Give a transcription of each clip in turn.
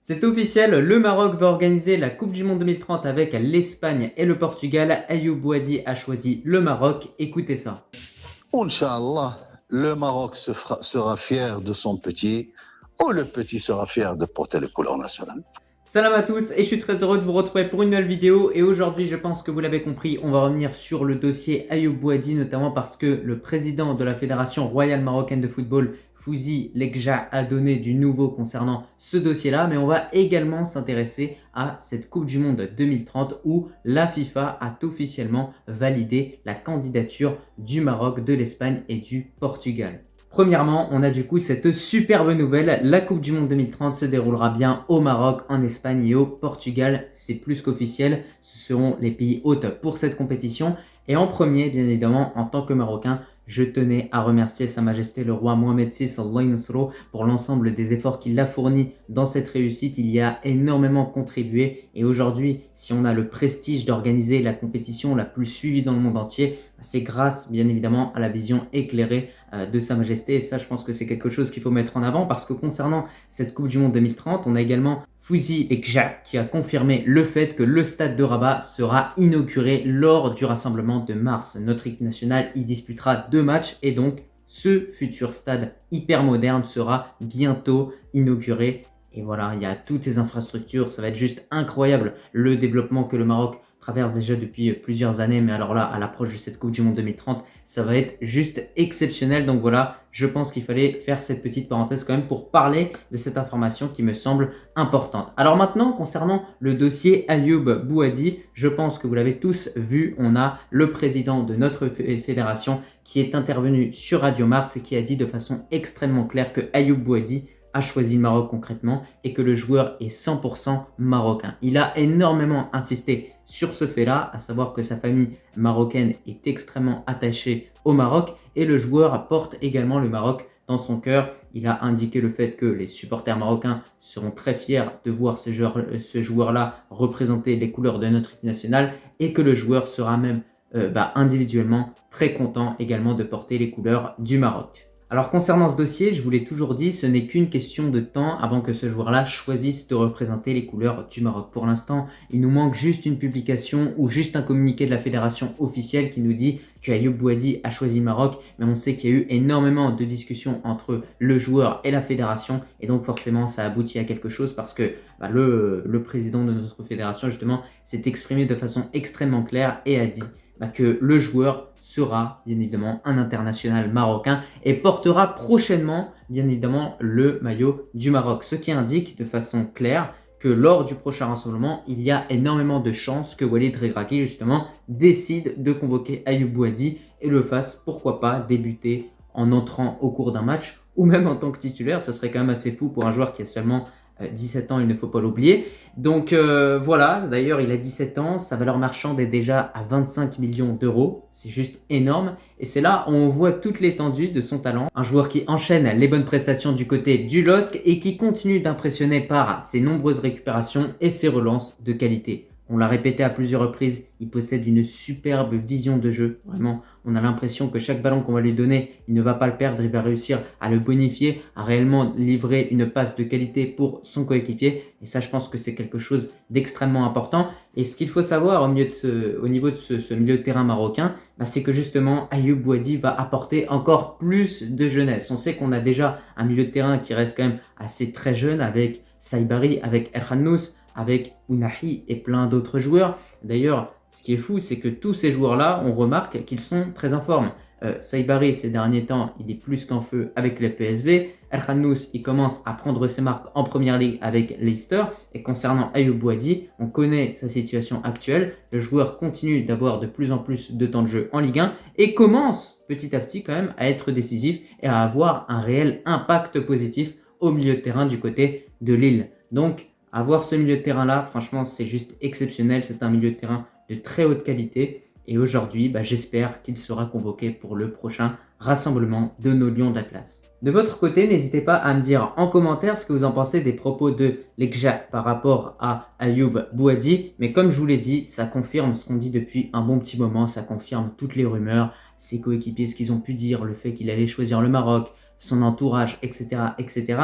C'est officiel, le Maroc va organiser la Coupe du Monde 2030 avec l'Espagne et le Portugal. Ayoub Bouadi a choisi le Maroc. Écoutez ça. Inch'Allah, le Maroc sera fier de son petit, ou le petit sera fier de porter les couleurs nationales. Salam à tous et je suis très heureux de vous retrouver pour une nouvelle vidéo et aujourd'hui je pense que vous l'avez compris, on va revenir sur le dossier Ayoub Bouadi notamment parce que le président de la Fédération Royale Marocaine de Football, Fouzi Lekja, a donné du nouveau concernant ce dossier-là, mais on va également s'intéresser à cette Coupe du Monde 2030 où la FIFA a officiellement validé la candidature du Maroc, de l'Espagne et du Portugal. Premièrement, on a du coup cette superbe nouvelle, la Coupe du Monde 2030 se déroulera bien au Maroc, en Espagne et au Portugal, c'est plus qu'officiel, ce seront les pays hôtes pour cette compétition. Et en premier, bien évidemment, en tant que Marocain, je tenais à remercier Sa Majesté le roi Mohamed VI Allah Nasro pour l'ensemble des efforts qu'il a fournis dans cette réussite. Il y a énormément contribué et aujourd'hui, si on a le prestige d'organiser la compétition la plus suivie dans le monde entier, c'est grâce bien évidemment à la vision éclairée de Sa Majesté. Et ça, je pense que c'est quelque chose qu'il faut mettre en avant parce que concernant cette Coupe du Monde 2030, on a également Fouzi Lekja qui a confirmé le fait que le stade de Rabat sera inauguré lors du rassemblement de mars. Notre équipe nationale y disputera 2 matchs et donc ce futur stade hyper moderne sera bientôt inauguré. Et voilà, il y a toutes ces infrastructures, ça va être juste incroyable le développement que le Maroc traverse déjà depuis plusieurs années, mais alors là, à l'approche de cette Coupe du Monde 2030, ça va être juste exceptionnel. Donc voilà, je pense qu'il fallait faire cette petite parenthèse quand même pour parler de cette information qui me semble importante. Alors maintenant, concernant le dossier Ayoub Bouadi, je pense que vous l'avez tous vu, on a le président de notre fédération qui est intervenu sur Radio Mars et qui a dit de façon extrêmement claire que Ayoub Bouadi a choisi le Maroc concrètement et que le joueur est 100% marocain. Il a énormément insisté sur ce fait-là, à savoir que sa famille marocaine est extrêmement attachée au Maroc et le joueur porte également le Maroc dans son cœur. Il a indiqué le fait que les supporters marocains seront très fiers de voir ce joueur-là représenter les couleurs de notre équipe nationale et que le joueur sera même individuellement très content également de porter les couleurs du Maroc. Alors concernant ce dossier, je vous l'ai toujours dit, ce n'est qu'une question de temps avant que ce joueur-là choisisse de représenter les couleurs du Maroc. Pour l'instant, il nous manque juste une publication ou juste un communiqué de la fédération officielle qui nous dit que Ayoub Bouadi a choisi le Maroc, mais on sait qu'il y a eu énormément de discussions entre le joueur et la fédération et donc forcément ça aboutit à quelque chose parce que le président de notre fédération justement s'est exprimé de façon extrêmement claire et a dit que le joueur sera bien évidemment un international marocain et portera prochainement bien évidemment le maillot du Maroc. Ce qui indique de façon claire que lors du prochain rassemblement, il y a énormément de chances que Walid Regragui justement décide de convoquer Ayoub Bouadi et le fasse pourquoi pas débuter en entrant au cours d'un match ou même en tant que titulaire. Ce serait quand même assez fou pour un joueur qui a seulement 17 ans, il ne faut pas l'oublier. Donc voilà, d'ailleurs il a 17 ans, sa valeur marchande est déjà à 25 millions d'euros, c'est juste énorme. Et c'est là où on voit toute l'étendue de son talent. Un joueur qui enchaîne les bonnes prestations du côté du LOSC et qui continue d'impressionner par ses nombreuses récupérations et ses relances de qualité. On l'a répété à plusieurs reprises, il possède une superbe vision de jeu. Vraiment, on a l'impression que chaque ballon qu'on va lui donner, il ne va pas le perdre, il va réussir à le bonifier, à réellement livrer une passe de qualité pour son coéquipier. Et ça, je pense que c'est quelque chose d'extrêmement important. Et ce qu'il faut savoir au niveau de ce milieu de terrain marocain, c'est que justement, Ayoub Bouadi va apporter encore plus de jeunesse. On sait qu'on a déjà un milieu de terrain qui reste quand même assez très jeune avec Saibari, avec El Khannous, avec Ounahi et plein d'autres joueurs. D'ailleurs, ce qui est fou, c'est que tous ces joueurs-là, on remarque qu'ils sont très en forme. Saibari, ces derniers temps, il est plus qu'en feu avec le PSV. El Khannous, il commence à prendre ses marques en première ligue avec Leicester. Et concernant Ayoub Bouadi, on connaît sa situation actuelle. Le joueur continue d'avoir de plus en plus de temps de jeu en Ligue 1 et commence petit à petit quand même à être décisif et à avoir un réel impact positif au milieu de terrain du côté de Lille. Donc, avoir ce milieu de terrain-là, franchement, c'est juste exceptionnel. C'est un milieu de terrain de très haute qualité. Et aujourd'hui, j'espère qu'il sera convoqué pour le prochain rassemblement de nos Lions d'Atlas. De votre côté, n'hésitez pas à me dire en commentaire ce que vous en pensez des propos de Lekja par rapport à Ayoub Bouadi. Mais comme je vous l'ai dit, ça confirme ce qu'on dit depuis un bon petit moment. Ça confirme toutes les rumeurs, ses coéquipiers, ce qu'ils ont pu dire, le fait qu'il allait choisir le Maroc, son entourage, etc., etc.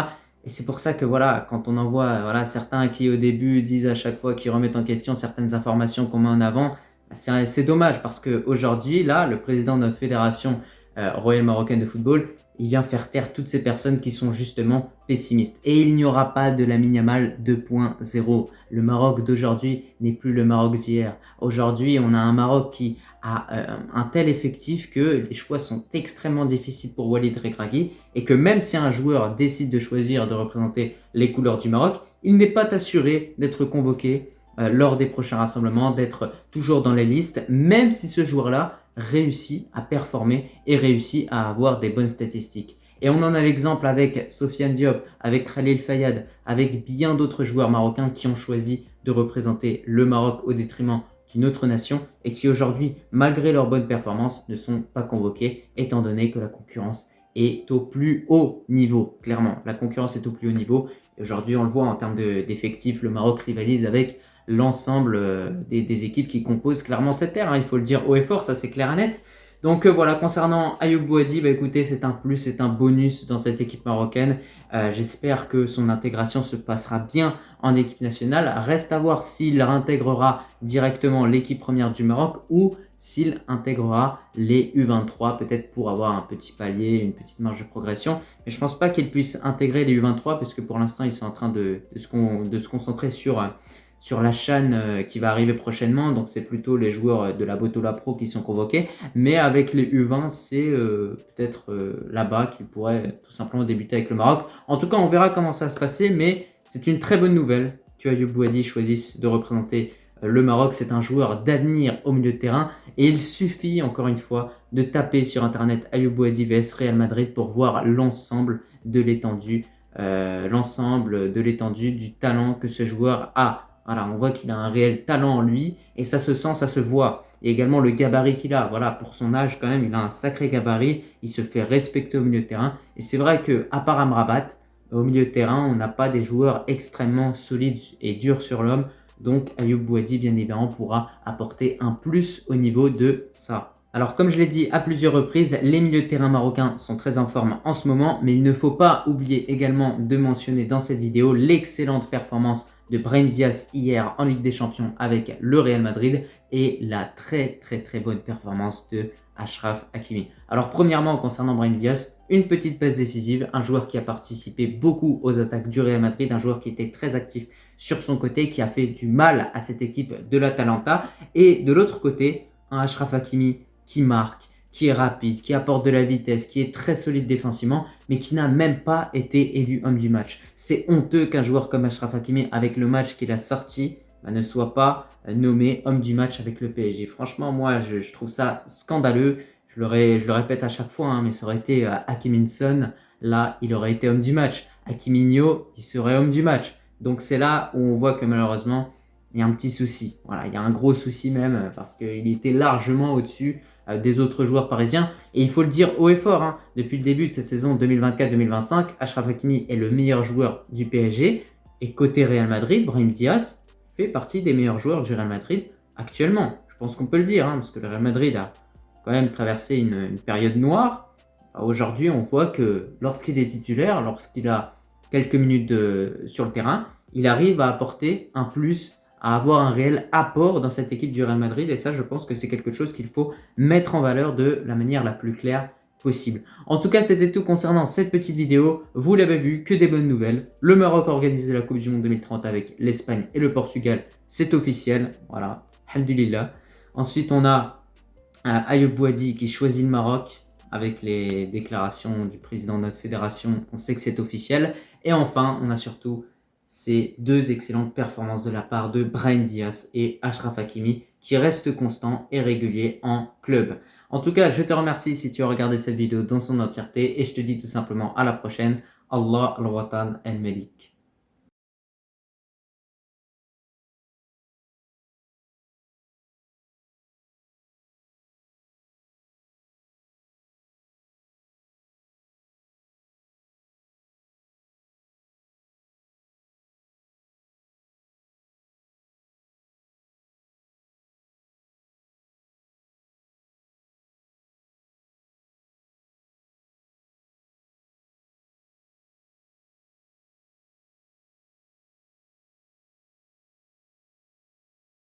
Et c'est pour ça que voilà, quand on en voit voilà, certains qui au début disent à chaque fois qu'ils remettent en question certaines informations qu'on met en avant, c'est dommage parce qu'aujourd'hui, là, le président de notre fédération royale marocaine de football, il vient faire taire toutes ces personnes qui sont justement pessimistes. Et il n'y aura pas de Lamine Yamal 2.0. Le Maroc d'aujourd'hui n'est plus le Maroc d'hier. Aujourd'hui, on a un Maroc qui a un tel effectif que les choix sont extrêmement difficiles pour Walid Regragui et que même si un joueur décide de choisir de représenter les couleurs du Maroc, il n'est pas assuré d'être convoqué lors des prochains rassemblements, d'être toujours dans les listes, même si ce joueur-là réussit à performer et réussit à avoir des bonnes statistiques. Et on en a l'exemple avec Sofiane Diop, avec Khalil Fayad, avec bien d'autres joueurs marocains qui ont choisi de représenter le Maroc au détriment d'une autre nation et qui aujourd'hui, malgré leurs bonnes performances, ne sont pas convoqués étant donné que la concurrence est au plus haut niveau. Clairement, la concurrence est au plus haut niveau. Et aujourd'hui, on le voit en termes d'effectifs, le Maroc rivalise avec l'ensemble des équipes qui composent clairement cette terre. Hein, il faut le dire haut et fort, ça c'est clair et net. Donc voilà, concernant Ayoub Boadi, bah, écoutez, c'est un plus, c'est un bonus dans cette équipe marocaine. J'espère que son intégration se passera bien en équipe nationale. Reste à voir s'il réintégrera directement l'équipe première du Maroc ou s'il intégrera les U23, peut-être pour avoir un petit palier, une petite marge de progression. Mais je ne pense pas qu'il puisse intégrer les U23 parce que pour l'instant, ils sont en train de se concentrer sur la CHAN qui va arriver prochainement. Donc, c'est plutôt les joueurs de la Botola Pro qui sont convoqués. Mais avec les U20, c'est peut-être là-bas qu'ils pourraient tout simplement débuter avec le Maroc. En tout cas, on verra comment ça va se passer. Mais c'est une très bonne nouvelle que Ayoub Boadi choisisse de représenter le Maroc. C'est un joueur d'avenir au milieu de terrain. Et il suffit, encore une fois, de taper sur Internet Ayoub Boadi vs Real Madrid pour voir l'ensemble de l'étendue du talent que ce joueur a. Voilà, on voit qu'il a un réel talent en lui et ça se sent, ça se voit. Et également le gabarit qu'il a. Voilà, pour son âge quand même, il a un sacré gabarit. Il se fait respecter au milieu de terrain. Et c'est vrai qu'à part Amrabat, au milieu de terrain, on n'a pas des joueurs extrêmement solides et durs sur l'homme. Donc Ayoub Boadi, bien évidemment, pourra apporter un plus au niveau de ça. Alors comme je l'ai dit à plusieurs reprises, les milieux de terrain marocains sont très en forme en ce moment. Mais il ne faut pas oublier également de mentionner dans cette vidéo l'excellente performance de Brahim Diaz hier en Ligue des Champions avec le Real Madrid et la très bonne performance de Achraf Hakimi. Alors premièrement, concernant Brahim Diaz, une petite passe décisive, un joueur qui a participé beaucoup aux attaques du Real Madrid, un joueur qui était très actif sur son côté, qui a fait du mal à cette équipe de l'Atalanta. Et de l'autre côté, un Achraf Hakimi qui marque, qui est rapide, qui apporte de la vitesse, qui est très solide défensivement, mais qui n'a même pas été élu homme du match. C'est honteux qu'un joueur comme Achraf Hakimi, avec le match qu'il a sorti, ne soit pas nommé homme du match avec le PSG. Franchement, moi, je trouve ça scandaleux. Je le répète à chaque fois, hein, mais ça aurait été Hakiminson, là, il aurait été homme du match. Hakiminho, il serait homme du match. Donc c'est là où on voit que malheureusement, il y a un petit souci. Voilà, il y a un gros souci même, parce qu'il était largement au-dessus des autres joueurs parisiens. Et il faut le dire haut et fort, hein, depuis le début de cette saison 2024-2025, Achraf Hakimi est le meilleur joueur du PSG. Et côté Real Madrid, Brahim Diaz fait partie des meilleurs joueurs du Real Madrid actuellement. Je pense qu'on peut le dire, hein, parce que le Real Madrid a quand même traversé une période noire. Aujourd'hui, on voit que lorsqu'il est titulaire, lorsqu'il a quelques minutes sur le terrain, il arrive à apporter un plus, à avoir un réel apport dans cette équipe du Real Madrid. Et ça, je pense que c'est quelque chose qu'il faut mettre en valeur de la manière la plus claire possible. En tout cas, c'était tout concernant cette petite vidéo. Vous l'avez vu, que des bonnes nouvelles. Le Maroc a organisé la Coupe du Monde 2030 avec l'Espagne et le Portugal. C'est officiel. Voilà, alhamdulillah. Ensuite, on a Ayoub Boadi qui choisit le Maroc. Avec les déclarations du président de notre fédération, on sait que c'est officiel. Et enfin, on a surtout ces deux excellentes performances de la part de Brahim Diaz et Achraf Hakimi qui restent constants et réguliers en club. En tout cas, je te remercie si tu as regardé cette vidéo dans son entièreté et je te dis tout simplement à la prochaine. Allah al-Watan al-Malik.